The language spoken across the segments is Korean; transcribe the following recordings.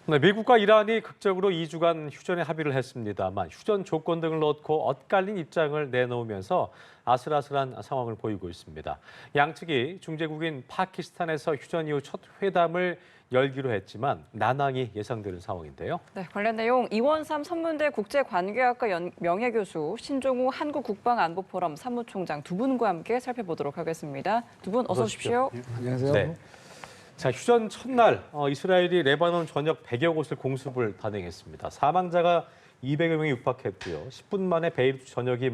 네, 미국과 이란이 극적으로 2주간 휴전에 합의를 했습니다만 휴전 조건 등을 넣고 엇갈린 입장을 내놓으면서 아슬아슬한 상황을 보이고 있습니다. 양측이 중재국인 파키스탄에서 휴전 이후 첫 회담을 열기로 했지만 난항이 예상되는 상황인데요. 네, 관련 내용 이원삼 선문대 국제관계학과 명예교수, 신종우 한국국방안보포럼 사무총장 두 분과 함께 살펴보도록 하겠습니다. 두 분 어서 오십시오. 안녕하세요. 네. 자, 휴전 첫날 이스라엘이 레바논 전역 100여 곳을 공습을 단행했습니다. 사망자가 200여 명이 육박했고요. 10분 만에 베이루트 전역이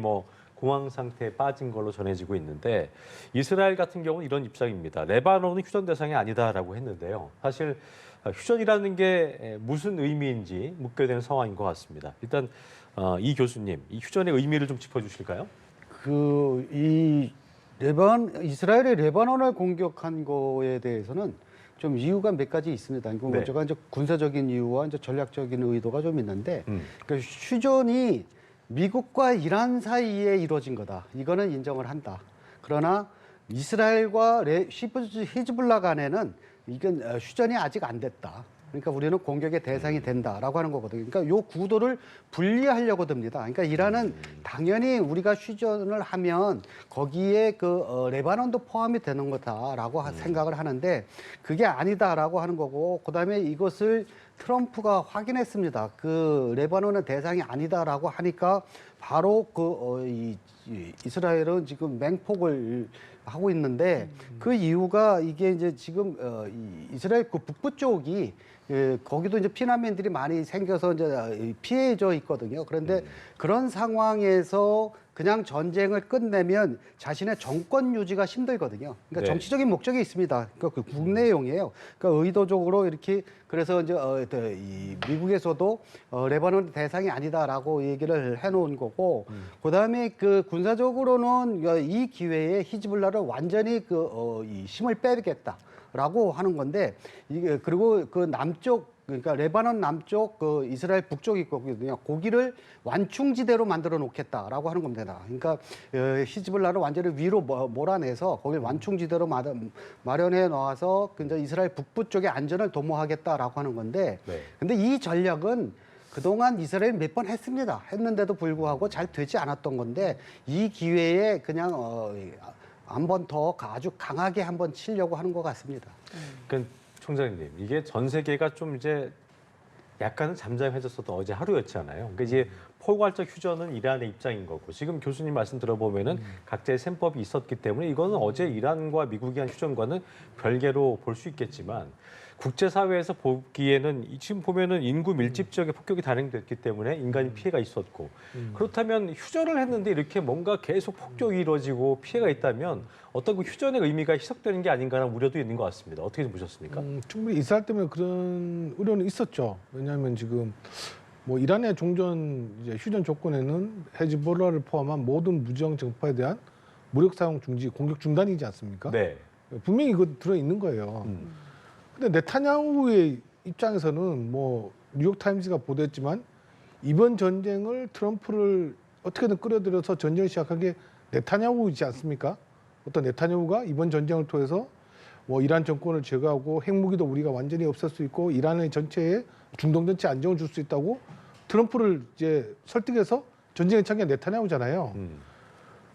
공황 상태에 빠진 걸로 전해지고 있는데 이스라엘 같은 경우는 이런 입장입니다. 레바논은 휴전 대상이 아니다라고 했는데요. 사실 휴전이라는 게 무슨 의미인지 묻게 되는 상황인 것 같습니다. 일단 이 교수님, 이 휴전의 의미를 좀 짚어주실까요? 이스라엘이 레바논을 공격한 거에 대해서는 좀 이유가 몇 가지 있습니다. 네. 먼저가 이제 군사적인 이유와 이제 전략적인 의도가 좀 있는데, 그러니까 휴전이 미국과 이란 사이에 이루어진 거다. 이거는 인정을 한다. 그러나 이스라엘과 히즈볼라 간에는 이건 휴전이 아직 안 됐다. 그러니까 우리는 공격의 대상이 된다라고 하는 거거든요. 그러니까 요 구도를 분리하려고 듭니다. 그러니까 이란은 당연히 우리가 휴전을 하면 거기에 레바논도 포함이 되는 거다라고 생각을 하는데 그게 아니다라고 하는 거고, 그다음에 이것을 트럼프가 확인했습니다. 레바논은 대상이 아니다라고 하니까 바로 이스라엘은 지금 맹폭을 하고 있는데 그 이유가 이게 이제 지금 이스라엘 북부 쪽이 거기도 이제 피난민들이 많이 생겨서 이제 피해져 있거든요. 그런데 그런 상황에서 그냥 전쟁을 끝내면 자신의 정권 유지가 힘들거든요. 그러니까 네. 정치적인 목적이 있습니다. 그러니까 국내용이에요. 그러니까 의도적으로 이렇게 그래서 이제 미국에서도 레바논 대상이 아니다라고 얘기를 해놓은 거고, 그다음에 군사적으로는 이 기회에 히즈볼라를 완전히 이 힘을 빼겠다라고 하는 건데, 이게 그리고 그러니까 레바논 남쪽, 이스라엘 북쪽이 있거든요. 거기를 완충지대로 만들어 놓겠다라고 하는 겁니다. 그러니까 히즈볼라를 완전히 위로 몰아내서 거기를 완충지대로 마련해 놓아서 이제 이스라엘 북부 쪽의 안전을 도모하겠다라고 하는 건데, 네. 근데 이 전략은 그동안 이스라엘 몇 번 했습니다. 했는데도 불구하고 잘 되지 않았던 건데 이 기회에 그냥 한 번 더 아주 강하게 한번 치려고 하는 것 같습니다. 그러니까 총장님, 이게 전 세계가 좀 이제 약간은 잠잠해졌어도 어제 하루였잖아요. 그러니까 이제 포괄적 휴전은 이란의 입장인 거고, 지금 교수님 말씀 들어보면은 각자의 셈법이 있었기 때문에 이거는 어제 이란과 미국이 한 휴전과는 별개로 볼 수 있겠지만, 국제사회에서 보기에는 지금 보면은 인구 밀집 지역에 폭격이 단행됐기 때문에 인간이 피해가 있었고, 그렇다면 휴전을 했는데 이렇게 뭔가 계속 폭격이 이루어지고 피해가 있다면 어떤 휴전의 의미가 희석되는 게 아닌가라는 우려도 있는 것 같습니다. 어떻게 보셨습니까? 충분히 이스라엘 때문에 그런 우려는 있었죠. 왜냐하면 지금 이란의 종전 휴전 조건에는 헤즈볼라를 포함한 모든 무장 정파에 대한 무력 사용 중지, 공격 중단이지 않습니까? 네. 분명히 이거 들어 있는 거예요. 근데 네타냐후의 입장에서는 뉴욕 타임즈가 보도했지만 이번 전쟁을 트럼프를 어떻게든 끌어들여서 전쟁을 시작한 게 네타냐후이지 않습니까? 어떤 네타냐후가 이번 전쟁을 통해서 이란 정권을 제거하고 핵무기도 우리가 완전히 없앨 수 있고 이란의 전체에 중동 전체 안정을 줄 수 있다고 트럼프를 이제 설득해서 전쟁에 참여한 네타냐후잖아요.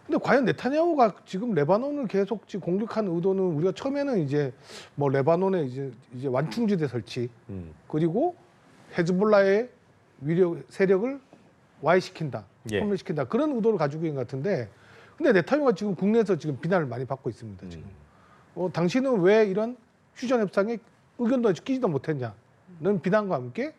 근데 과연 네타냐후가 지금 레바논을 계속 공격한 의도는 우리가 처음에는 이제 레바논에 이제 완충지대 설치 그리고 헤즈볼라의 세력을 와해시킨다, 소멸시킨다 그런 의도를 가지고 있는 것 같은데, 근데 네타냐후가 지금 국내에서 지금 비난을 많이 받고 있습니다. 지금 당신은 왜 이런 휴전 협상에 의견도 끼지도 못했냐는 비난과 함께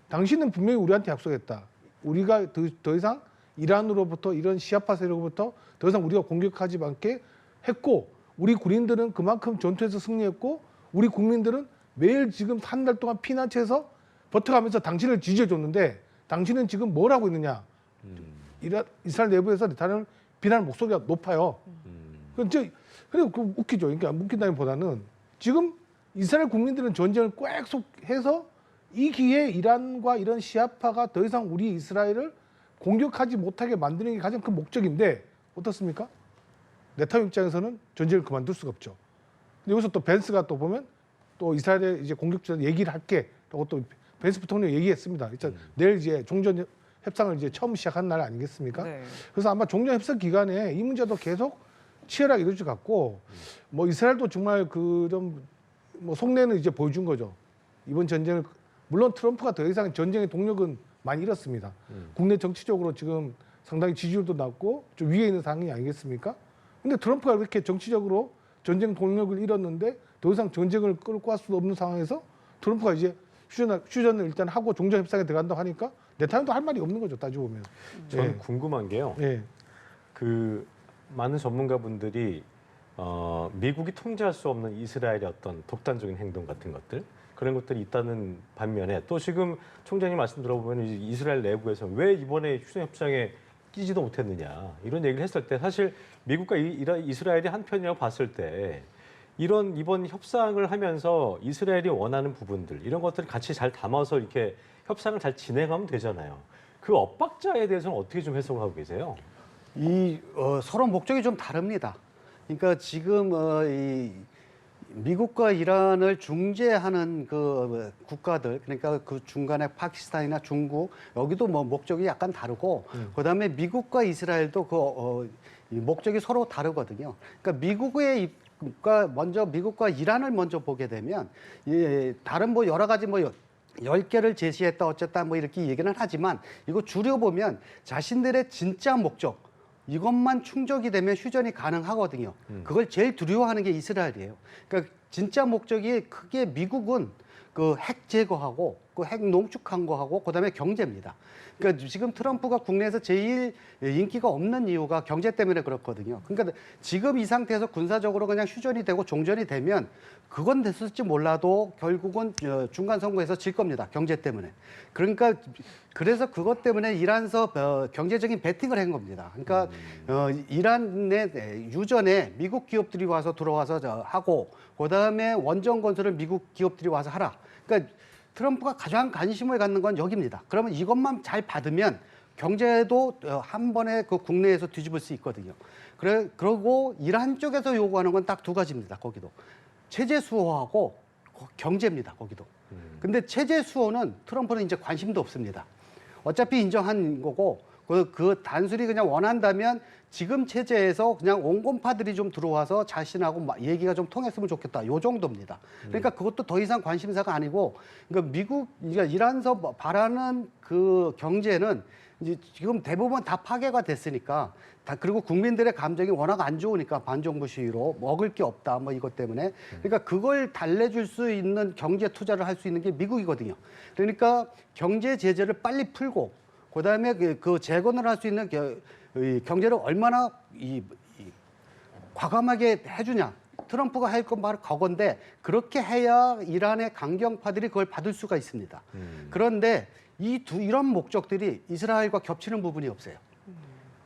당신은 분명히 우리한테 약속했다. 우리가 더 이상 이란으로부터 이런 시아파 세력으로부터 더 이상 우리가 공격하지 않게 했고, 우리 군인들은 그만큼 전투에서 승리했고 우리 국민들은 매일 지금 한 달 동안 피난처에서 버텨가면서 당신을 지지해줬는데 당신은 지금 뭘 하고 있느냐. 이스라엘 내부에서 네타냐후 비난 목소리가 높아요. 그리고 웃기죠. 그러니까 웃긴다기보다는 지금 이스라엘 국민들은 전쟁을 계속해서 이 기회에 이란과 이런 시아파가 더 이상 우리 이스라엘을 공격하지 못하게 만드는 게 가장 큰 목적인데 어떻습니까? 네타냐후 입장에서는 전쟁을 그만둘 수가 없죠. 근데 여기서 또 벤스가 또 보면 또 이스라엘의 이제 공격자들 얘기를 할게 라고 또 벤스 부통령이 얘기했습니다. 일단 내일 이제 종전 협상을 이제 처음 시작한 날 아니겠습니까? 네. 그래서 아마 종전 협상 기간에 이 문제도 계속 치열하게 이루어질 것 같고, 뭐 이스라엘도 정말 그런 뭐 속내는 이제 보여준 거죠. 이번 전쟁을 물론 트럼프가 더 이상 전쟁의 동력은 많이 잃었습니다. 국내 정치적으로 지금 상당히 지지율도 낮고 좀 위에 있는 상황이 아니겠습니까? 근데 트럼프가 그렇게 정치적으로 전쟁 동력을 잃었는데 더 이상 전쟁을 끌고 갈 수 없는 상황에서 트럼프가 이제 휴전을 일단 하고 종전 협상에 들어간다고 하니까 네타냐후도 할 말이 없는 거죠, 따지고 보면. 저는 궁금한 게요. 예. 그 많은 전문가분들이 미국이 통제할 수 없는 이스라엘의 어떤 독단적인 행동 같은 것들 그런 것들이 있다는 반면에 또 지금 총장님 말씀 들어보면 이스라엘 내부에서 왜 이번에 휴전 협상에 끼지도 못했느냐 이런 얘기를 했을 때 사실 미국과 이스라엘이 한편이라고 봤을 때 이런 이번 협상을 하면서 이스라엘이 원하는 부분들 이런 것들을 같이 잘 담아서 이렇게 협상을 잘 진행하면 되잖아요. 그 엇박자에 대해서는 어떻게 좀 해석을 하고 계세요? 서로 목적이 좀 다릅니다. 그러니까 지금 이 미국과 이란을 중재하는 그 국가들, 그러니까 그 중간에 파키스탄이나 중국 여기도 뭐 목적이 약간 다르고, 그다음에 미국과 이스라엘도 이 목적이 서로 다르거든요. 그러니까 미국과 이란을 먼저 보게 되면 다른 뭐 여러 가지 뭐 10개를 제시했다 어쨌다 뭐 이렇게 얘기는 하지만 이거 줄여보면 자신들의 진짜 목적 이것만 충족이 되면 휴전이 가능하거든요. 그걸 제일 두려워하는 게 이스라엘이에요. 그러니까 진짜 목적이 크게 미국은 그 핵 제거하고 그 핵 농축한 거하고 그다음에 경제입니다. 그러니까 지금 트럼프가 국내에서 제일 인기가 없는 이유가 경제 때문에 그렇거든요. 그러니까 지금 이 상태에서 군사적으로 그냥 휴전이 되고 종전이 되면 그건 됐을지 몰라도 결국은 중간 선거에서 질 겁니다. 경제 때문에. 그러니까 그래서 그것 때문에 이란서 경제적인 베팅을 한 겁니다. 그러니까 이란의 유전에 미국 기업들이 와서 들어와서 하고 그다음에 원전 건설을 미국 기업들이 와서 하라. 그러니까 트럼프가 가장 관심을 갖는 건 여기입니다. 그러면 이것만 잘 받으면 경제도 한 번에 그 국내에서 뒤집을 수 있거든요. 그러고 이란 쪽에서 요구하는 건 딱 두 가지입니다. 거기도 체제 수호하고 경제입니다. 거기도. 근데 체제 수호는 트럼프는 이제 관심도 없습니다. 어차피 인정한 거고 그 단순히 그냥 원한다면 지금 체제에서 그냥 온건파들이 좀 들어와서 자신하고 얘기가 좀 통했으면 좋겠다. 요 정도입니다. 그러니까 그것도 더 이상 관심사가 아니고, 그러니까 이란서 바라는 그 경제는 이제 지금 대부분 다 파괴가 됐으니까 그리고 국민들의 감정이 워낙 안 좋으니까 반정부 시위로 먹을 게 없다 뭐 이것 때문에 그러니까 그걸 달래줄 수 있는 경제 투자를 할 수 있는 게 미국이거든요. 그러니까 경제 제재를 빨리 풀고 그다음에 그 재건을 할 수 있는 경제를 얼마나 과감하게 해주냐. 트럼프가 할 건 바로 그건데 그렇게 해야 이란의 강경파들이 그걸 받을 수가 있습니다. 그런데 이런 목적들이 이스라엘과 겹치는 부분이 없어요.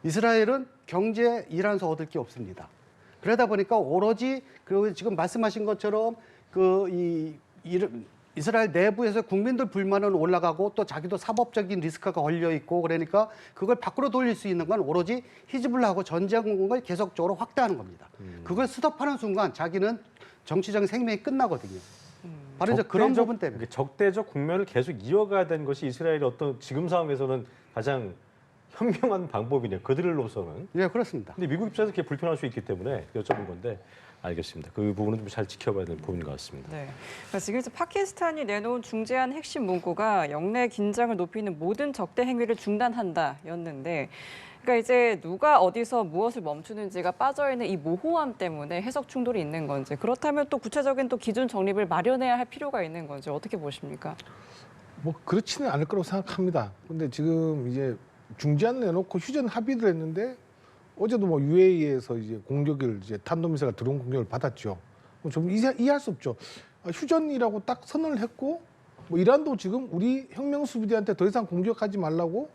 이스라엘은 경제 이란서 얻을 게 없습니다. 그러다 보니까 오로지 그리고 지금 말씀하신 것처럼 이스라엘 내부에서 국민들 불만은 올라가고 또 자기도 사법적인 리스크가 걸려 있고 그러니까 그걸 밖으로 돌릴 수 있는 건 오로지 히즈불라하고 전쟁을 계속적으로 확대하는 겁니다. 그걸 스톱하는 순간 자기는 정치적인 생명이 끝나거든요. 바로 이제 그런 부분 때문에. 적대적 국면을 계속 이어가야 되는 것이 이스라엘의 어떤 지금 상황에서는 가장 현명한 방법이네요. 그들로서는. 네, 그렇습니다. 근데 미국 입장에서 그게 불편할 수 있기 때문에 여쭤본 건데 알겠습니다. 그 부분은 좀 잘 지켜봐야 될 부분인 것 같습니다. 네. 그러니까 지금 이제 파키스탄이 내놓은 중재안 핵심 문구가 영내 긴장을 높이는 모든 적대 행위를 중단한다였는데, 그러니까 이제 누가 어디서 무엇을 멈추는지가 빠져 있는 이 모호함 때문에 해석 충돌이 있는 건지, 그렇다면 또 구체적인 또 기준 정립을 마련해야 할 필요가 있는 건지 어떻게 보십니까? 뭐 그렇지는 않을 거라고 생각합니다. 근데 지금 이제 중재안 내놓고 휴전 합의를 했는데 어제도 뭐 UAE에서 이제 공격을 이제 탄도미사일과 드론 공격을 받았죠. 좀 이해할 수 없죠. 휴전이라고 딱 선언을 했고 뭐 이란도 지금 우리 혁명 수비대한테 더 이상 공격하지 말라고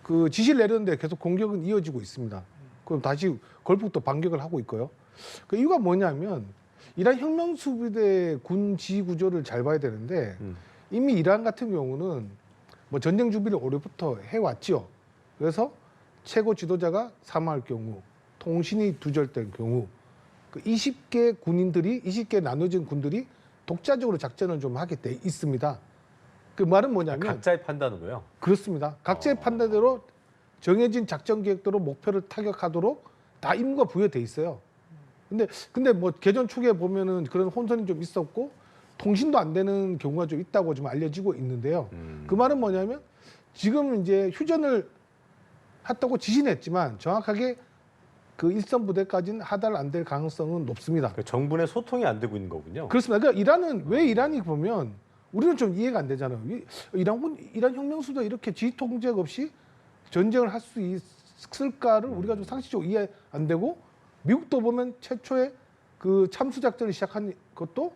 그 지시를 내렸는데 계속 공격은 이어지고 있습니다. 그럼 다시 걸프도 반격을 하고 있고요. 그 이유가 뭐냐면 이란 혁명 수비대 군 지휘 구조를 잘 봐야 되는데 이미 이란 같은 경우는 뭐 전쟁 준비를 올해부터 해왔죠. 그래서 최고 지도자가 사망할 경우, 통신이 두절된 경우, 그 20개 나눠진 군들이 독자적으로 작전을 좀 하게 돼 있습니다. 그 말은 뭐냐면 각자의 판단으로요. 그렇습니다. 각자의 판단대로 정해진 작전 계획대로 목표를 타격하도록 다 임무가 부여돼 있어요. 근데 뭐 개전 초기에 보면은 그런 혼선이 좀 있었고 통신도 안 되는 경우가 좀 있다고 좀 알려지고 있는데요. 그 말은 뭐냐면 지금 이제 휴전을 했다고 지시했지만 정확하게 그 일선 부대까지는 하달 안 될 가능성은 높습니다. 그러니까 정부 내 소통이 안 되고 있는 거군요. 그렇습니다. 그러니까 이란은 왜 이란이 보면 우리는 좀 이해가 안 되잖아요. 이란 혁명수도 이렇게 지휘 통제가 없이 전쟁을 할 수 있을까를 우리가 좀 상식적으로 이해 안 되고 미국도 보면 최초에 그 참수 작전을 시작한 것도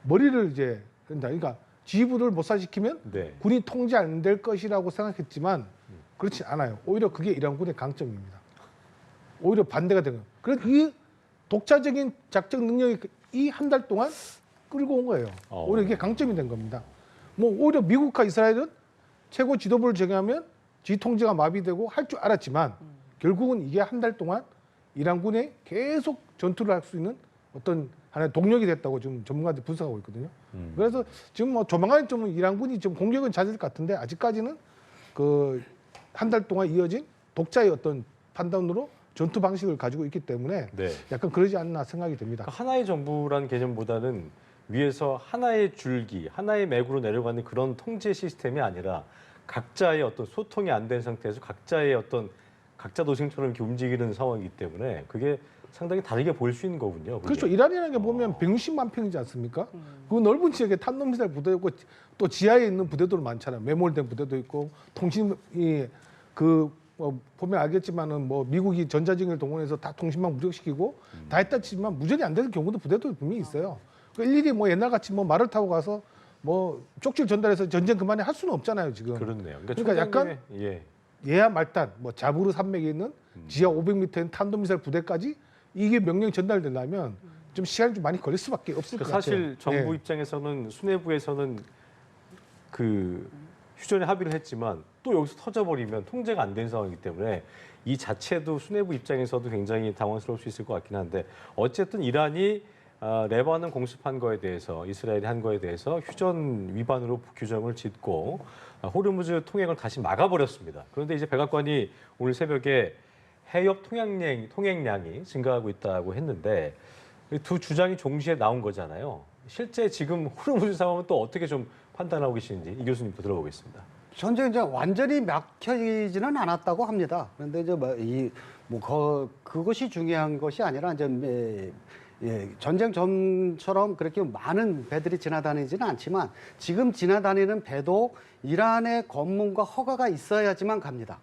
머리를 이제 한다. 그러니까 지휘부를 못살시키면 네. 군이 통제 안 될 것이라고 생각했지만 그렇지 않아요. 오히려 그게 이란군의 강점입니다. 오히려 반대가 되는 거예요. 그래서 이 독자적인 작전 능력이 이 한 달 동안 끌고 온 거예요. 오히려 이게 강점이 된 겁니다. 뭐 오히려 미국과 이스라엘은 최고 지도부를 정하면 지휘 통제가 마비되고 할 줄 알았지만 결국은 이게 한 달 동안 이란군에 계속 전투를 할 수 있는 어떤 하나의 동력이 됐다고 지금 전문가들이 분석하고 있거든요. 그래서 지금 뭐 조만간 좀 이란군이 좀 공격은 잦을 것 같은데 아직까지는 그 한 달 동안 이어진 독자의 어떤 판단으로 전투 방식을 가지고 있기 때문에 네. 약간 그러지 않나 생각이 듭니다. 그러니까 하나의 정부라는 개념보다는 위에서 하나의 줄기, 하나의 맥으로 내려가는 그런 통제 시스템이 아니라 각자의 어떤 소통이 안 된 상태에서 각자의 어떤 각자 도생처럼 이렇게 움직이는 상황이기 때문에 그게 상당히 다르게 보일 수 있는 거군요. 그게. 그렇죠. 이란이라는 게 보면 160만 평이지 않습니까? 그 넓은 지역에 탄도미사일 부대도 있고 또 지하에 있는 부대도 많잖아요. 매몰된 부대도 있고 통신이 보면 알겠지만은 뭐 미국이 전자증을 동원해서 다 통신망 무력시키고 다 했다 치지만 무전이 안 되는 경우도 부대도 분명히 있어요. 그러니까 일일이 뭐 옛날 같이 뭐 말을 타고 가서 뭐 쪽지를 전달해서 전쟁 그만해 할 수는 없잖아요 지금. 그렇네요. 그러니까 약간 예하 말단, 뭐 자부르 산맥에 있는 지하 500m인 탄도미사일 부대까지 이게 명령이 전달되려면 좀 시간이 좀 많이 걸릴 수밖에 없을 것 같아요. 사실 정부 예. 입장에서는 수뇌부에서는 그 휴전에 합의를 했지만 또 여기서 터져버리면 통제가 안 된 상황이기 때문에 이 자체도 수뇌부 입장에서도 굉장히 당황스러울 수 있을 것 같긴 한데 어쨌든 이란이 레바논 공습한 거에 대해서 이스라엘이 한 거에 대해서 휴전 위반으로 규정을 짓고 호르무즈 통행을 다시 막아버렸습니다. 그런데 이제 백악관이 오늘 새벽에 해협 통행량이 증가하고 있다고 했는데 두 주장이 동시에 나온 거잖아요. 실제 지금 호르무즈 상황은 또 어떻게 좀 판단하고 계시는지 이 교수님부터 들어보겠습니다. 전쟁이 이제 완전히 막혀지지는 않았다고 합니다. 그런데 이제 그것이 중요한 것이 아니라 이제 전쟁 전처럼 그렇게 많은 배들이 지나다니지는 않지만 지금 지나다니는 배도 이란의 검문과 허가가 있어야지만 갑니다.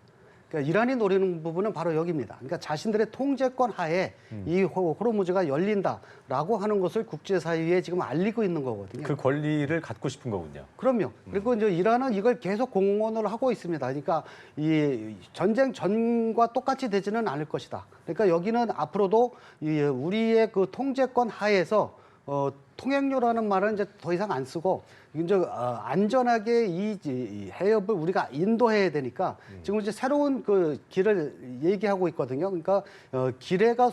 그러니까 이란이 노리는 부분은 바로 여기입니다. 그러니까 자신들의 통제권 하에 이 호르무즈가 열린다라고 하는 것을 국제사회에 지금 알리고 있는 거거든요. 그 권리를 갖고 싶은 거군요. 그럼요. 그리고 이제 이란은 이걸 계속 공언을 하고 있습니다. 그러니까 이 전쟁 전과 똑같이 되지는 않을 것이다. 그러니까 여기는 앞으로도 우리의 그 통제권 하에서 통행료라는 말은 이제 더 이상 안 쓰고 이제 안전하게 이 해협을 우리가 인도해야 되니까 지금 이제 새로운 그 길을 얘기하고 있거든요. 그러니까 기뢰가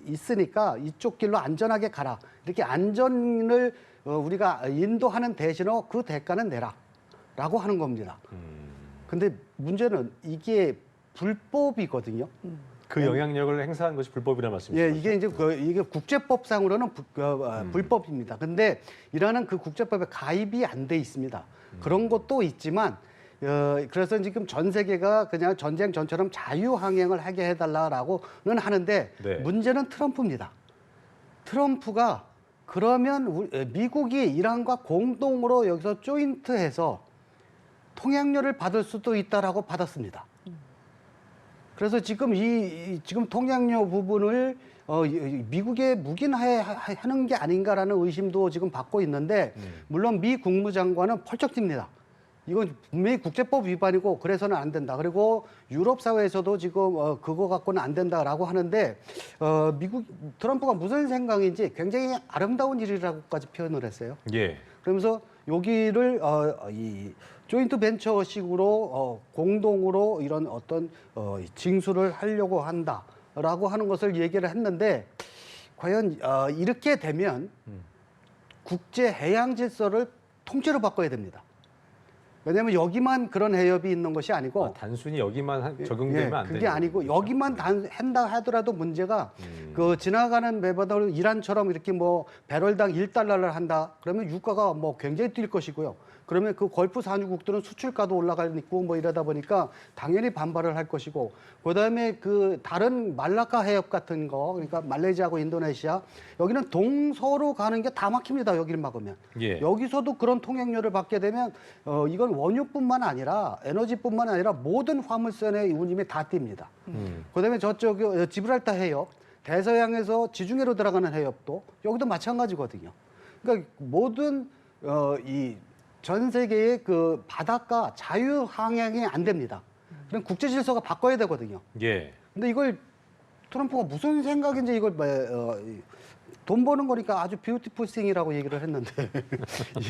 있으니까 이쪽 길로 안전하게 가라. 이렇게 안전을 우리가 인도하는 대신에 그 대가는 내라라고 하는 겁니다. 근데 문제는 이게 불법이거든요. 그 영향력을 행사한 것이 불법이라는 말씀이시죠? 예, 이게 이제 이게 국제법상으로는 불법입니다. 근데 이란은 그 국제법에 가입이 안 돼 있습니다. 그런 것도 있지만 그래서 지금 전 세계가 그냥 전쟁 전처럼 자유항행을 하게 해달라라고는 하는데 네. 문제는 트럼프입니다. 트럼프가 그러면 미국이 이란과 공동으로 여기서 조인트해서 통행료를 받을 수도 있다라고 받았습니다. 그래서 지금 지금 통행료 부분을 미국에 묵인하는 게 아닌가라는 의심도 지금 받고 있는데 물론 미 국무장관은 펄쩍 뜁니다. 이건 분명히 국제법 위반이고 그래서는 안 된다. 그리고 유럽 사회에서도 지금 그거 갖고는 안 된다라고 하는데 트럼프가 무슨 생각인지 굉장히 아름다운 일이라고까지 표현을 했어요. 예. 그러면서 여기를 이 조인트 벤처식으로 공동으로 이런 어떤 징수를 하려고 한다라고 하는 것을 얘기를 했는데 과연 이렇게 되면 국제 해양 질서를 통째로 바꿔야 됩니다. 왜냐하면 여기만 그런 해협이 있는 것이 아니고 아, 단순히 여기만 적용되면 안 되는 그게 아니고 거죠? 여기만 한다 하더라도 문제가 그 지나가는 매바다로 이란처럼 이렇게 뭐 배럴당 1달러를 한다 그러면 유가가 뭐 굉장히 뛸 것이고요. 그러면 그 걸프 산유국들은 수출가도 올라가고 뭐 이러다 보니까 당연히 반발을 할 것이고 그다음에 그 다른 말라카 해협 같은 거 그러니까 말레이시아하고 인도네시아 여기는 동서로 가는 게 다 막힙니다. 여기를 막으면 예. 여기서도 그런 통행료를 받게 되면 이건 원유뿐만 아니라 에너지뿐만 아니라 모든 화물선의 운임이 다 뜁니다. 그다음에 저쪽 지브랄타 해협 대서양에서 지중해로 들어가는 해협도 여기도 마찬가지거든요. 그러니까 모든 이 전 세계의 그 바닷가 자유 항행이 안 됩니다. 그럼 국제 질서가 바꿔야 되거든요. 예. 근데 이걸 트럼프가 무슨 생각인지 이걸 돈 버는 거니까 아주 뷰티풀 싱이라고 얘기를 했는데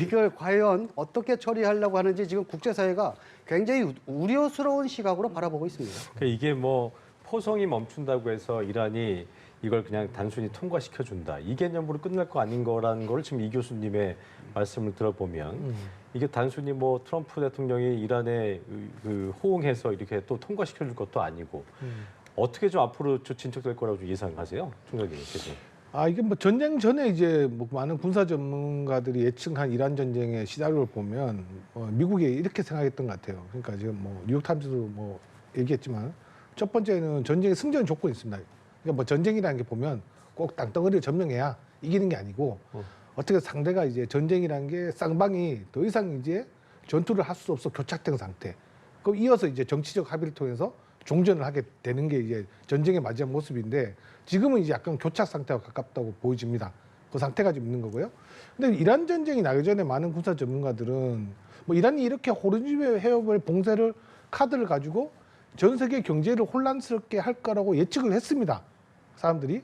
이걸 과연 어떻게 처리하려고 하는지 지금 국제사회가 굉장히 우려스러운 시각으로 바라보고 있습니다. 그러니까 이게 뭐 포성이 멈춘다고 해서 이란이 이걸 그냥 단순히 통과시켜준다. 이 개념으로 끝날 거 아닌 거라는 걸 지금 이 교수님의 말씀을 들어보면 이게 단순히 뭐 트럼프 대통령이 이란에 그 호응해서 이렇게 또 통과시켜줄 것도 아니고 어떻게 좀 앞으로 좀 진척될 거라고 좀 예상하세요? 총장님께서. 아 이게 뭐 전쟁 전에 이제 뭐 많은 군사 전문가들이 예측한 이란 전쟁의 시나리오를 보면 미국이 이렇게 생각했던 것 같아요. 그러니까 지금 뭐 뉴욕 타임즈도 뭐 얘기했지만 첫 번째는 전쟁의 승전 조건이 있습니다. 그러니까 뭐 전쟁이라는 게 보면 꼭 땅덩어리를 점령해야 이기는 게 아니고 어떻게 상대가 이제 전쟁이라는 게 쌍방이 더 이상 이제 전투를 할 수 없어 교착된 상태. 그럼 이어서 이제 정치적 합의를 통해서 종전을 하게 되는 게 이제 전쟁의 마지막 모습인데 지금은 이제 약간 교착 상태와 가깝다고 보여집니다. 그 상태가 좀 있는 거고요. 근데 이란 전쟁이 나기 전에 많은 군사 전문가들은 뭐 이란이 이렇게 호르무즈 해협을 봉쇄를 카드를 가지고 전 세계 경제를 혼란스럽게 할 거라고 예측을 했습니다. 사람들이.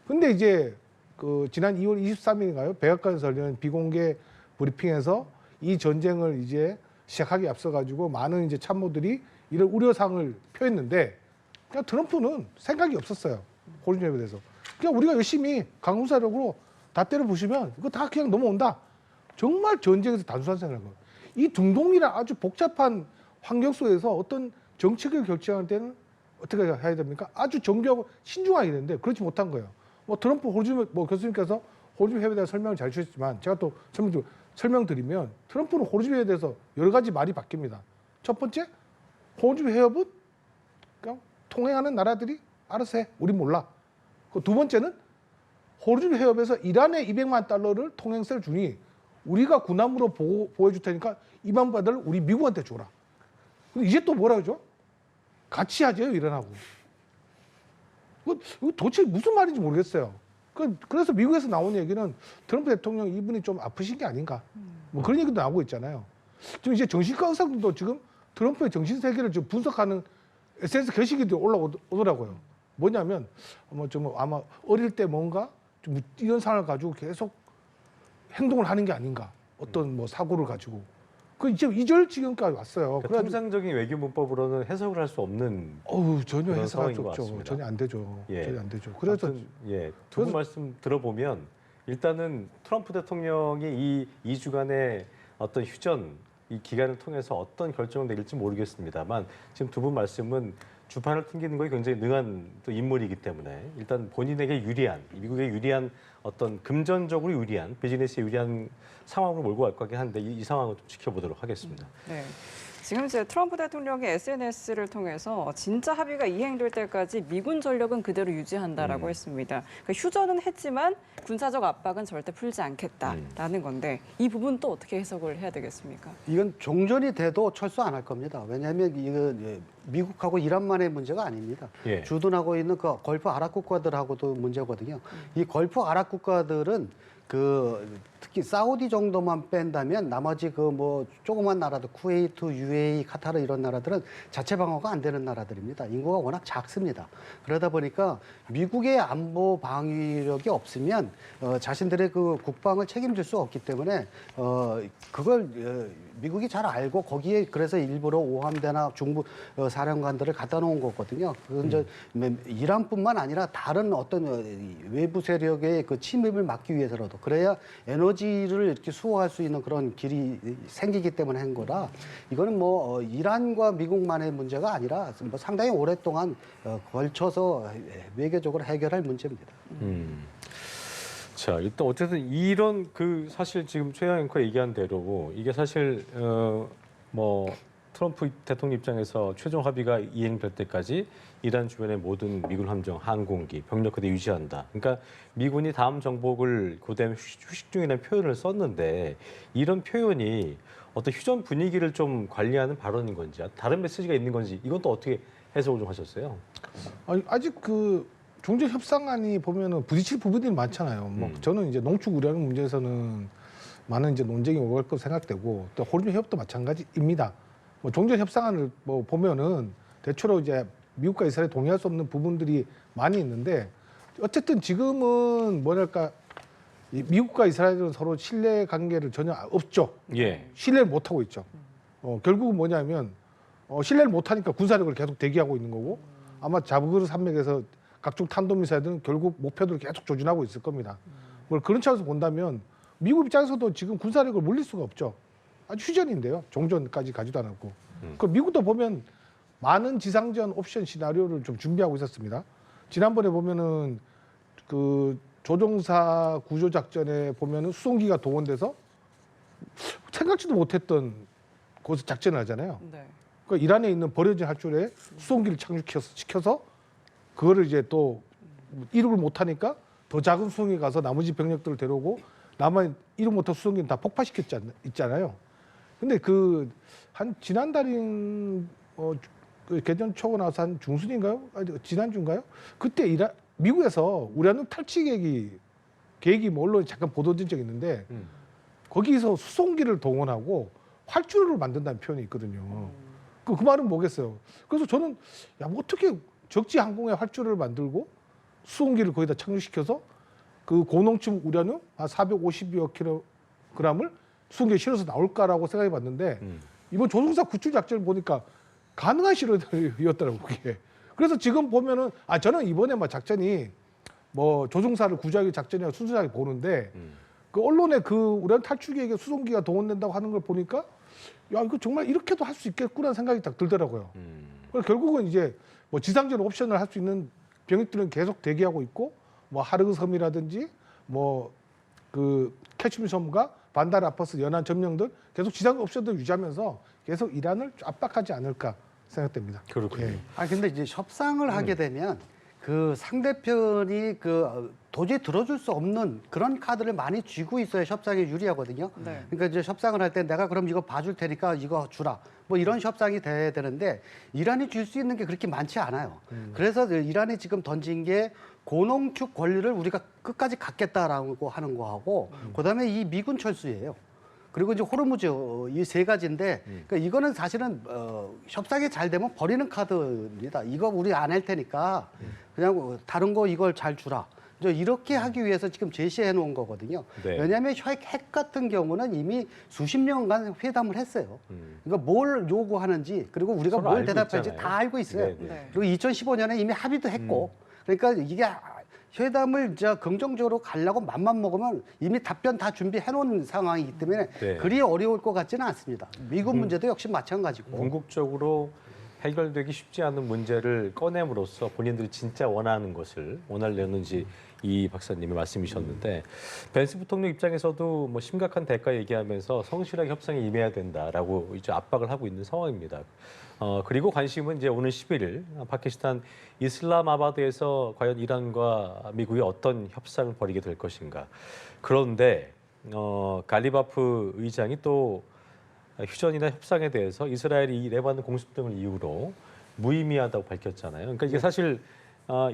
근데 이제 그 지난 2월 23일인가요? 백악관에서 열리는 비공개 브리핑에서 이 전쟁을 이제 시작하기 앞서 가지고 많은 이제 참모들이 이런 우려사항을 표했는데 그냥 트럼프는 생각이 없었어요. 호르무즈 해협에 대해서. 그냥 우리가 열심히 강군사력으로 다 때려 부시면 이거 다 그냥 넘어온다. 정말 전쟁에서 단순한 생각을 한 거예요. 이 중동이란 아주 복잡한 환경 속에서 어떤 정책을 결정할 때는 어떻게 해야 됩니까? 아주 정교하고 신중하게 되는데 그렇지 못한 거예요. 뭐 트럼프 호르무즈 뭐 교수님께서 호르무즈 해협에 대해서 설명을 잘 주셨지만 제가 또 설명드리면 트럼프는 호르무즈 해협에 대해서 여러 가지 말이 바뀝니다. 첫 번째, 호르무즈 해협은 그냥 통행하는 나라들이 알아서 해. 우린 몰라. 그 두 번째는 호르무즈 해협에서 이란에 200만 달러를 통행세를 주니 우리가 군함으로 보호해줄 테니까 2만 달러를 우리 미국한테 줘라. 근데 이제 또 뭐라 그러죠? 같이 하죠, 이란하고. 이거 도대체 무슨 말인지 모르겠어요. 그래서 미국에서 나온 얘기는 트럼프 대통령 이분이 좀 아프신 게 아닌가. 뭐 그런 얘기도 나오고 있잖아요. 지금 이제 정신과 의사들도 지금 트럼프의 정신 세계를 좀 분석하는 SNS 게시기도 올라오더라고요. 뭐냐면 좀 아마 어릴 때 뭔가 좀 이런 상황을 가지고 계속 행동을 하는 게 아닌가. 어떤 뭐 사고를 가지고. 그 이제 이절 지경까지 왔어요. 그러니까 통상적인 외교 문법으로는 해석을 할 수 없는 전혀 그런 해석할 상황인 수 것 없죠. 같습니다. 전혀 안 되죠. 예. 전혀 안 되죠. 그래서 아무튼, 예, 두 분 말씀 들어보면 일단은 트럼프 대통령이 이 2주간의 어떤 휴전 이 기간을 통해서 어떤 결정을 내릴지 모르겠습니다만 지금 두 분 말씀은 주판을 튕기는 거에 굉장히 능한 또 인물이기 때문에 일단 본인에게 유리한 미국에 유리한 어떤 금전적으로 유리한 비즈니스에 유리한 상황으로 몰고 갈 것 같긴 한데 이 상황을 좀 지켜보도록 하겠습니다. 네. 지금 이제 트럼프 대통령이 SNS를 통해서 진짜 합의가 이행될 때까지 미군 전력은 그대로 유지한다라고 했습니다. 그러니까 휴전은 했지만 군사적 압박은 절대 풀지 않겠다라는 건데 이 부분 또 어떻게 해석을 해야 되겠습니까? 이건 종전이 돼도 철수 안 할 겁니다. 왜냐하면 이거 미국하고 이란만의 문제가 아닙니다. 예. 주둔하고 있는 그 걸프 아랍 국가들하고도 문제거든요. 이 걸프 아랍 국가들은 특히 사우디 정도만 뺀다면 나머지 뭐 조그만 나라들 쿠웨이트, UAE, 카타르 이런 나라들은 자체 방어가 안 되는 나라들입니다. 인구가 워낙 작습니다. 그러다 보니까 미국의 안보 방위력이 없으면 자신들의 그 국방을 책임질 수 없기 때문에 그걸 미국이 잘 알고 거기에 그래서 일부러 오함대나 중부 사령관들을 갖다 놓은 거거든요. 그건 이제 이란뿐만 아니라 다른 어떤 외부 세력의 그 침입을 막기 위해서라도 그래야 에너지 에너지를 이렇게 수호할 수 있는 그런 길이 생기기 때문에 한 거라 이거는 뭐 이란과 미국만의 문제가 아니라 뭐 상당히 오랫동안 걸쳐서 외교적으로 해결할 문제입니다. 자, 일단 어쨌든 이런 그 사실 지금 최영 앵커 얘기한 대로 이게 사실 뭐 트럼프 대통령 입장에서 최종 합의가 이행될 때까지 이란 주변의 모든 미군 함정, 항공기, 병력 그대 유지한다. 그러니까 미군이 다음 정복을 고대하면 휴식 중이라는 표현을 썼는데 이런 표현이 어떤 휴전 분위기를 좀 관리하는 발언인 건지 다른 메시지가 있는 건지 이건 또 어떻게 해석을 좀 하셨어요? 아니, 아직 그 종전 협상안이 보면은 부딪힐 부분들이 많잖아요. 뭐 저는 이제 농축 우려하는 문제에서는 많은 이제 논쟁이 오갈 거 생각되고 또 호르몬 협업도 마찬가지입니다. 뭐 종전 협상안을 뭐 보면은 대체로 이제 미국과 이스라엘 동의할 수 없는 부분들이 많이 있는데 어쨌든 지금은 뭐랄까 미국과 이스라엘은 서로 신뢰 관계를 전혀 없죠. 예. 신뢰를 못 하고 있죠. 결국은 뭐냐면 신뢰를 못 하니까 군사력을 계속 대기하고 있는 거고 아마 자부그르 산맥에서 각종 탄도미사일들은 결국 목표들을 계속 조준하고 있을 겁니다. 뭘 그런 차원에서 본다면 미국 입장에서도 지금 군사력을 물릴 수가 없죠. 아주 휴전인데요. 종전까지 가지도 않았고. 그 미국도 보면 많은 지상전 옵션 시나리오를 좀 준비하고 있었습니다. 지난번에 보면은 그 조종사 구조 작전에 보면은 수송기가 동원돼서 생각지도 못했던 곳에 작전을 하잖아요. 네. 그 이란에 있는 버려진 활주로에 수송기를 착륙시켜서 그거를 이제 또 이륙을 못하니까 더 작은 수송기 가서 나머지 병력들을 데려오고 남아 이륙 못한 수송기는 다 폭파시켰잖아요. 근데 그 한 지난달인 그 개전 초고 나서 한 중순인가요? 아니, 지난주인가요? 그때 미국에서 우라늄 탈취 계획이 뭐 언론에 잠깐 보도된 적이 있는데 거기서 수송기를 동원하고 활주로를 만든다는 표현이 있거든요. 그 말은 뭐겠어요? 그래서 저는 야, 뭐 어떻게 적지 항공의 활주로를 만들고 수송기를 거기다 착륙시켜서 그 고농축 우라늄 한 450여 킬로그램을 수송기에 실어서 나올까라고 생각해 봤는데 이번 조종사 구출 작전을 보니까 가능한 시나리오였더라고요, 그게. 그래서 지금 보면은 저는 이번에 뭐 작전이 뭐 조종사를 구조하기 작전이라고 순수하게 보는데 그 언론에 그 우라늄 탈출 계획에 수송기가 동원된다고 하는 걸 보니까 야, 이거 정말 이렇게도 할 수 있겠구나 생각이 딱 들더라고요. 그래서 결국은 이제 뭐 지상전 옵션을 할 수 있는 병력들은 계속 대기하고 있고 뭐 하르그 섬이라든지 뭐 그 캐치미 섬과 반다르 아파스 연안 점령들 계속 지상 옵션들 유지하면서 계속 이란을 압박하지 않을까 생각됩니다. 그렇군요. 예. 근데 이제 협상을 하게 되면 그 상대편이 도저히 들어줄 수 없는 그런 카드를 많이 쥐고 있어야 협상에 유리하거든요. 네. 그러니까 이제 협상을 할 때 내가 그럼 이거 봐줄 테니까 이거 주라. 뭐 이런 협상이 돼야 되는데 이란이 줄 수 있는 게 그렇게 많지 않아요. 그래서 이란이 지금 던진 게 고농축 권리를 우리가 끝까지 갖겠다라고 하는 거하고 그다음에 이 미군 철수예요. 그리고 이제 호르무즈 이 세 가지인데 그러니까 이거는 사실은 협상이 잘 되면 버리는 카드입니다. 이거 우리 안 할 테니까 그냥 다른 거 이걸 잘 주라. 이렇게 하기 위해서 지금 제시해 놓은 거거든요. 네. 왜냐하면 핵 같은 경우는 이미 수십 년간 회담을 했어요. 그러니까 뭘 요구하는지 그리고 우리가 서로 뭘 알고 대답할지 있잖아요. 다 알고 있어요. 네, 네. 네. 그리고 2015년에 이미 합의도 했고 그러니까 이게 회담을 이제 긍정적으로 가려고 맘만 먹으면 이미 답변 다 준비해 놓은 상황이기 때문에 네. 그리 어려울 것 같지는 않습니다. 미국 문제도 역시 마찬가지고. 궁극적으로 해결되기 쉽지 않은 문제를 꺼냄으로써 본인들이 진짜 원하는 것을 원하려는지 이 박사님의 말씀이셨는데 벤스 부통령 입장에서도 뭐 심각한 대가 얘기하면서 성실하게 협상에 임해야 된다라고 이제 압박을 하고 있는 상황입니다. 그리고 관심은 이제 오는 11일 파키스탄 이슬람아바드에서 과연 이란과 미국이 어떤 협상을 벌이게 될 것인가. 그런데 갈리바프 의장이 또 휴전이나 협상에 대해서 이스라엘이 레바논 공습 등을 이유로 무의미하다고 밝혔잖아요. 그러니까 이게 사실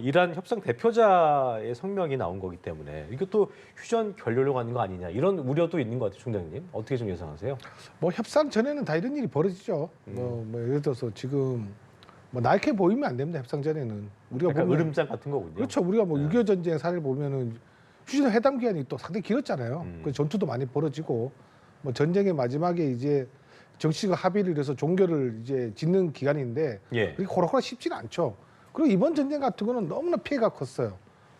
이란 협상 대표자의 성명이 나온 거기 때문에 이것도 휴전 결렬로 가는 거 아니냐 이런 우려도 있는 것 같아요, 총장님. 어떻게 좀 예상하세요? 뭐 협상 전에는 다 이런 일이 벌어지죠. 뭐 예를 들어서 지금 뭐 나이게 보이면 안 됩니다. 협상 전에는 우리가 약간 보면 으름장 같은 거군요. 그렇죠. 우리가 뭐 6.25 전쟁 사례를 보면은 휴전 회담 기간이 또 상당히 길었잖아요. 그 전투도 많이 벌어지고 뭐 전쟁의 마지막에 이제 정치가 합의를 해서 종결을 이제 짓는 기간인데 예. 그게 호락호락 쉽지는 않죠. 그리고 이번 전쟁 같은 거는 너무나 피해가 컸어요.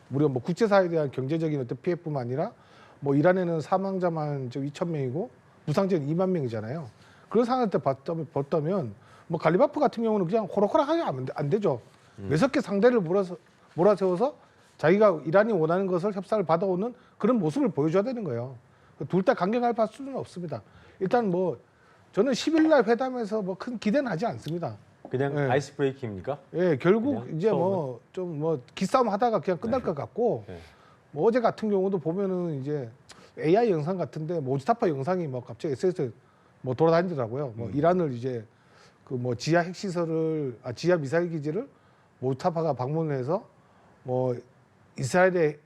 우리가 뭐 국제사회에 대한 경제적인 어떤 피해뿐만 아니라 뭐 이란에는 사망자만 2,000명이고 부상자는 2만 명이잖아요. 그런 상황 때 봤다면 뭐 갈리바프 같은 경우는 그냥 호락호락하게 하면 안 되죠. 매섭게 상대를 몰아세워서 자기가 이란이 원하는 것을 협상을 받아오는 그런 모습을 보여줘야 되는 거예요. 둘 다 강경할 수는 없습니다. 일단 뭐 저는 10일 날 회담에서 뭐 큰 기대는 하지 않습니다. 그냥 예. 아이스 브레이킹입니까? 예, 결국 그냥 이제 처음은? 뭐 좀 뭐 기싸움 하다가 그냥 끝날 것 같고 네. 뭐 어제 같은 경우도 보면은 이제 AI 영상 같은데 모스타파 영상이 뭐 갑자기 SNS에 뭐 돌아다니더라고요. 뭐 이란을 이제 그 뭐 지하 핵시설을 지하 미사일 기지를 모스타파가 방문을 해서 뭐 이스라엘의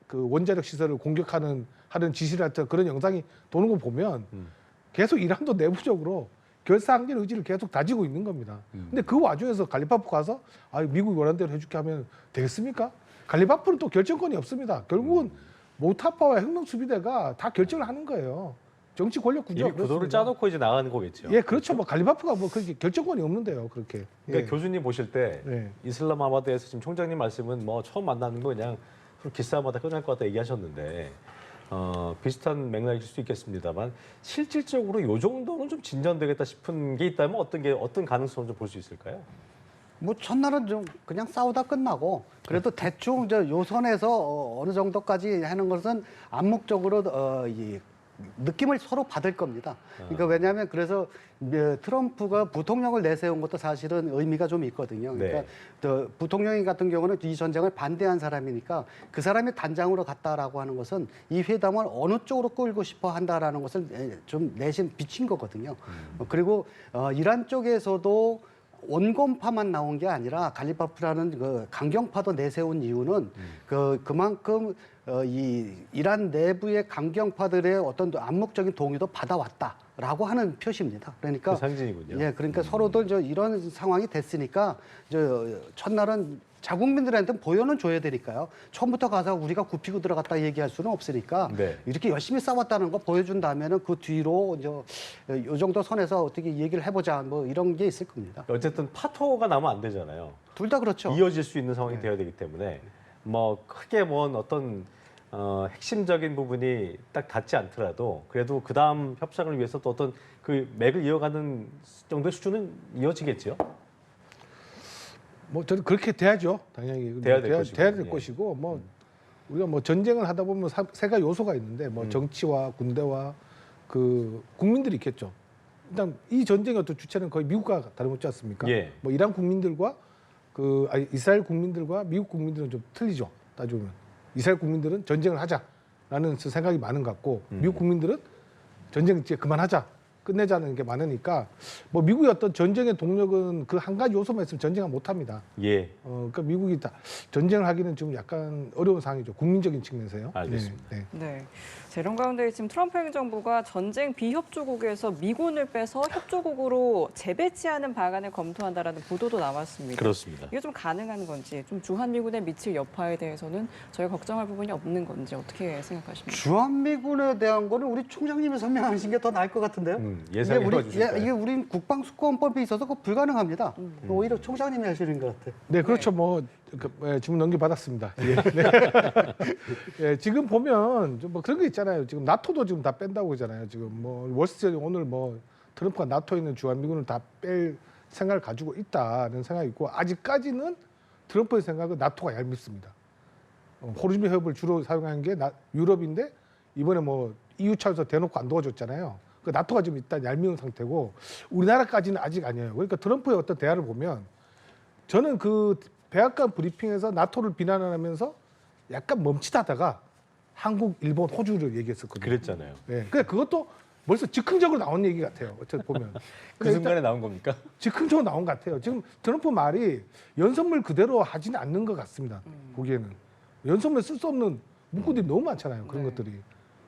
그 원자력 시설을 공격하는 지시를 했던 그런 영상이 도는 거 보면 계속 이란도 내부적으로 결사항전 의지를 계속 다지고 있는 겁니다. 근데 그 와중에서 갈리파프 가서 미국이 원하는 대로 해줄게 하면 되겠습니까? 갈리파프는 또 결정권이 없습니다. 결국은 모타파와 혁명수비대가 다 결정을 하는 거예요. 정치 권력 구조가 이미 구도를 그렇습니다. 짜놓고 이제 나가는 거겠죠. 예, 그렇죠. 뭐 갈리파프가 뭐 그렇게 결정권이 없는데요, 그렇게. 그러니까 예. 교수님 보실 때 예. 이슬람마바드에서 지금 총장님 말씀은 뭐 처음 만나는 거 그냥 서로 기싸움하다 끝날 것 같다 얘기하셨는데 비슷한 맥락일 수도 있겠습니다만 실질적으로 이 정도는 좀 진전되겠다 싶은 게 있다면 어떤 가능성을 좀 볼 수 있을까요? 뭐 첫날은 좀 그냥 싸우다 끝나고 그래도 대충 요 선에서 어느 정도까지 하는 것은 암묵적으로 이 느낌을 서로 받을 겁니다. 그러니까 왜냐하면 그래서 트럼프가 부통령을 내세운 것도 사실은 의미가 좀 있거든요. 그러니까 네. 부통령이 같은 경우는 이 전쟁을 반대한 사람이니까 그 사람이 단장으로 갔다라고 하는 것은 이 회담을 어느 쪽으로 끌고 싶어 한다라는 것을 좀 내심 비친 거거든요. 그리고 이란 쪽에서도 온건파만 나온 게 아니라 갈리파프라는 그 강경파도 내세운 이유는 그만큼 이 이란 내부의 강경파들의 어떤 암묵적인 동의도 받아왔다라고 하는 표시입니다. 그러니까 그 상징이군요. 예, 그러니까 서로도 이런 상황이 됐으니까 첫날은 자국민들한테는 보여는 줘야 되니까요. 처음부터 가서 우리가 굽히고 들어갔다 얘기할 수는 없으니까 네. 이렇게 열심히 싸웠다는 거 보여준다면은 그 뒤로 이 정도 선에서 어떻게 얘기를 해보자 뭐 이런 게 있을 겁니다. 어쨌든 파토가 나면 안 되잖아요. 둘 다 그렇죠. 이어질 수 있는 상황이 되어야 되기 때문에 뭐 크게 뭔 어떤 핵심적인 부분이 딱 닿지 않더라도 그래도 그 다음 협상을 위해서 또 어떤 그 맥을 이어가는 정도의 수준은 이어지겠죠. 뭐 저는 그렇게 돼야죠, 당연히. 돼야 될 것이고. 돼야 될 예. 것이고 뭐 우리가 뭐 전쟁을 하다 보면 세 가지 요소가 있는데 뭐 정치와 군대와 그 국민들이 있겠죠. 일단 이 전쟁의 어떤 주체는 거의 미국과 다름없지 않습니까? 예. 뭐 이란 국민들과 이스라엘 국민들과 미국 국민들은 좀 틀리죠. 따져보면 이스라엘 국민들은 전쟁을 하자라는 생각이 많은 것 같고 미국 국민들은 전쟁 이제 그만하자. 끝내자는 게 많으니까 뭐 미국의 어떤 전쟁의 동력은 그 한 가지 요소만 있으면 전쟁을 못 합니다. 예. 그러니까 미국이 다 전쟁을 하기는 좀 약간 어려운 상황이죠. 국민적인 측면에서요. 알겠습니다. 네, 네. 네. 자, 이런 가운데 지금 트럼프 행정부가 전쟁 비협조국에서 미군을 빼서 협조국으로 재배치하는 방안을 검토한다라는 보도도 나왔습니다. 그렇습니다. 이게 좀 가능한 건지, 좀 주한미군에 미칠 여파에 대해서는 저희가 걱정할 부분이 없는 건지 어떻게 생각하십니까? 주한미군에 대한 거는 우리 총장님이 설명하신 게 더 나을 것 같은데요. 예상해 주실까요? 이게 우린 국방수권법이 있어서 그거 불가능합니다. 오히려 총장님이 하시는 것 같아요. 네, 그렇죠. 뭐 질문 넘겨받았습니다. 예. 네. 예, 지금 보면 좀 뭐 그런 게 있잖아요. 지금 나토도 지금 다 뺀다고 그러잖아요. 지금 뭐 월스트리트 오늘 뭐 트럼프가 나토에 있는 주한미군을 다 뺄 생각을 가지고 있다는 생각이 있고 아직까지는 트럼프의 생각은 나토가 얄밉습니다. 호르무즈 해협을 주로 사용한 게 유럽인데 이번에 뭐 EU 차에서 대놓고 안 도와줬잖아요. 그 나토가 지금 일단 얄미운 상태고 우리나라까지는 아직 아니에요. 그러니까 트럼프의 어떤 대화를 보면 저는 그 백악관 브리핑에서 나토를 비난하면서 약간 멈칫하다가 한국, 일본, 호주를 얘기했었거든요. 그랬잖아요. 네. 근데 그것도 벌써 즉흥적으로 나온 얘기 같아요. 어쨌든 보면. 그 순간에 나온 겁니까? 즉흥적으로 나온 것 같아요. 지금 트럼프 말이 연설문 그대로 하지는 않는 것 같습니다. 보기에는. 연설문에 쓸 수 없는 문구들이 너무 많잖아요. 그런 네. 것들이.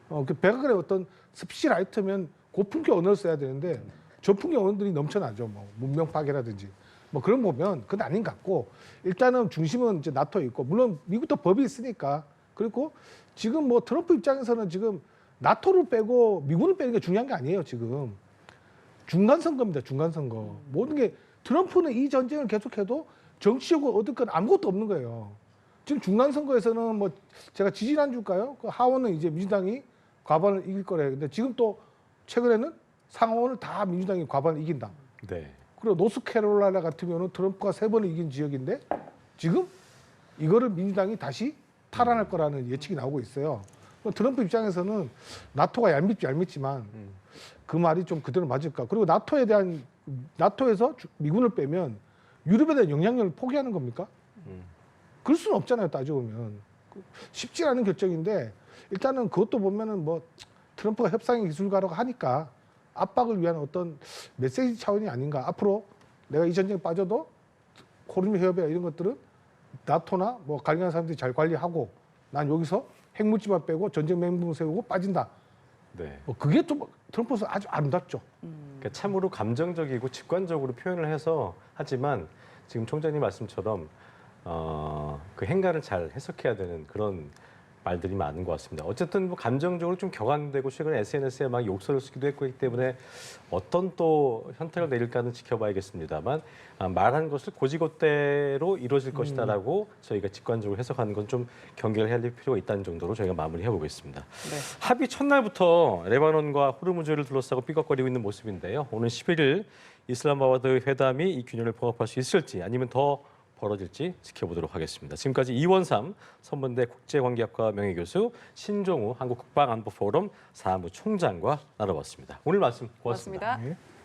그 백악관의 어떤 스피치라이터면 고품격 언어를 써야 되는데 저품격 언어들이 넘쳐나죠. 뭐 문명 파괴라든지. 뭐 그런 거 보면 그건 아닌 것 같고 일단은 중심은 이제 나토에 있고 물론 미국도 법이 있으니까 그리고 지금 뭐 트럼프 입장에서는 지금 나토를 빼고 미군을 빼는 게 중요한 게 아니에요. 지금 중간 선거입니다. 중간 선거. 모든 게 트럼프는 이 전쟁을 계속해도 정치적으로 얻을 건 아무것도 없는 거예요. 지금 중간 선거에서는 뭐 제가 지지난 줄까요? 그 하원은 이제 민주당이 과반을 이길 거래. 근데 지금 또 최근에는 상원을 다 민주당이 과반을 이긴다. 네. 그리고 노스캐롤라이나 같은 경우는 트럼프가 3번을 이긴 지역인데 지금 이거를 민주당이 다시 탈환할 거라는 예측이 나오고 있어요. 트럼프 입장에서는 나토가 얄밉지만 그 말이 좀 그대로 맞을까. 그리고 나토에서 미군을 빼면 유럽에 대한 영향력을 포기하는 겁니까? 그럴 수는 없잖아요. 따져보면. 쉽지 않은 결정인데 일단은 그것도 보면은 뭐 트럼프가 협상의 기술가라고 하니까 압박을 위한 어떤 메시지 차원이 아닌가. 앞으로 내가 이 전쟁에 빠져도 코리미 협약 이런 것들은 나토나 뭐 관련한 사람들이 잘 관리하고 난 여기서 핵무기만 빼고 전쟁 맹붕 세우고 빠진다. 네. 뭐 그게 좀 트럼프에서 아주 아름답죠. 그러니까 참으로 감정적이고 직관적으로 표현을 해서 하지만 지금 총장님 말씀처럼 그 행간을 잘 해석해야 되는 그런 말들이 많은 것 같습니다. 어쨌든 뭐 감정적으로 좀 격앙되고 최근에 SNS에 막 욕설을 쓰기도 했고 하기 때문에 어떤 또 현태를 내릴까는 지켜봐야겠습니다만 말한 것을 고지고대로 이루어질 것이다라고 저희가 직관적으로 해석하는 건 좀 경계를 해야 될 필요가 있다는 정도로 저희가 마무리해 보겠습니다. 네. 합의 첫날부터 레바논과 호르무즈를 둘러싸고 삐걱거리고 있는 모습인데요. 오는 11일 이슬람마바드 회담이 이 균형을 봉합할 수 있을지 아니면 더 벌어질지 지켜보도록 하겠습니다. 지금까지 이원삼 선문대 국제관계학과 명예교수, 신종우 한국국방안보포럼 사무총장과 나눠봤습니다. 오늘 말씀 고맙습니다. 고맙습니다. 네.